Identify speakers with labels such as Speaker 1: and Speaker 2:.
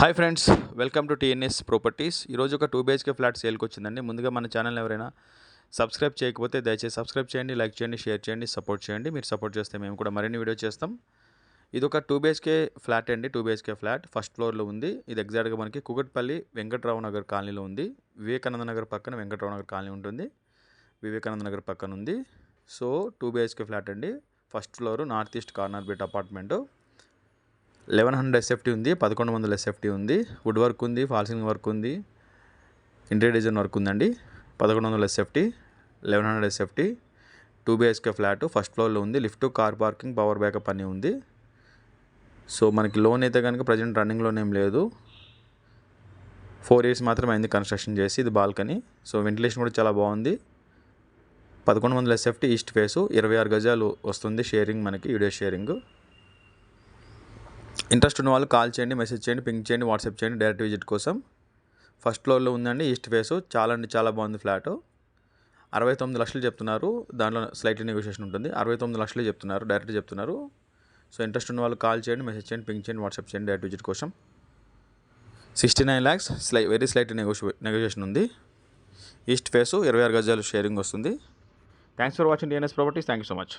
Speaker 1: Hi friends, welcome to TNS properties. ఈరోజు ఒక 2 BHK flat సేల్కి వచ్చిందండి. ముందుగా మన ఛానల్ ఎవరైనా సబ్స్క్రైబ్ చేయకపోతే దయచేసి సబ్స్క్రైబ్ చేయండి, లైక్ చేయండి, షేర్ చేయండి, సపోర్ట్ చేయండి. మీరు సపోర్ట్ చేస్తే మేము కూడా మరిన్ని వీడియో చేస్తాం. ఇది ఒక 2 BHK ఫ్లాట్ అండి. 2 BHK ఫ్లాట్ ఫస్ట్ ఫ్లోర్లో ఉంది. ఇది ఎగ్జాక్ట్గా మనకి కుకట్పల్లి వెంకట్రావు నగర్ కాలనీలో ఉంది. వివేకానంద నగర్ పక్కన వెంకట్రావు నగర్ కాలనీ ఉంటుంది. వివేకానంద నగర్ పక్కన ఉంది. సో 2 BHK ఫ్లాట్ అండి. First floor, north east corner bit apartment. 1100 SFT ఉంది, 1100 SFT ఉంది, వుడ్ వర్క్ ఉంది, ఫాల్సింగ్ వర్క్ ఉంది, ఇంటీరియర్ డిజైన్ వర్క్ ఉందండి. 1100 SFT, 1100 SFT, 2 BHK flat first ఫ్లోర్లో ఉంది. Lift, car parking, power backup అన్నీ ఉంది. సో మనకి లోన్ అయితే కనుక ప్రజెంట్ రన్నింగ్ లోన్ ఏం లేదు. 4 years మాత్రమే అయింది కన్స్ట్రక్షన్ చేసి. ఇది బాల్కనీ. సో వెంటిలేషన్ కూడా చాలా బాగుంది. 1100 SFT, ఈస్ట్ ఫేసు, 26 గజాలు వస్తుంది. షేరింగ్ మనకి వీడియో షేరింగ్. ఇంట్రెస్ట్ ఉన్న వాళ్ళు కాల్ చేయండి, మెసేజ్ చేయండి, పింక్ చేయండి, వాట్సాప్ చేయండి డైరెక్ట్ విజిట్ కోసం. ఫస్ట్ ఫ్లోర్లో ఉందండి, ఈస్ట్ ఫేసు. చాలా బాగుంది ఫ్లాట్. 69 లక్షలు చెప్తున్నారు. దాంట్లో స్లైట్ నెగోషియేషన్ ఉంటుంది. 69 లక్షలు చెప్తున్నారు, డైరెక్ట్ చెప్తున్నారు. సో ఇంట్రెస్ట్ ఉన్న వాళ్ళు కాల్ చేయండి, మెసేజ్ చేయండి, పింక్ చేయండి, వాట్సాప్ చేయండి డైరెక్ట్ విజిట్ కోసం. 69 lakhs వెరీ స్లైట్ నెగోషియేషన్ ఉంది. ఈస్ట్ ఫేసు, 26 గజాలు షేరింగ్ వస్తుంది. Thanks for watching TNS properties. Thank you so much.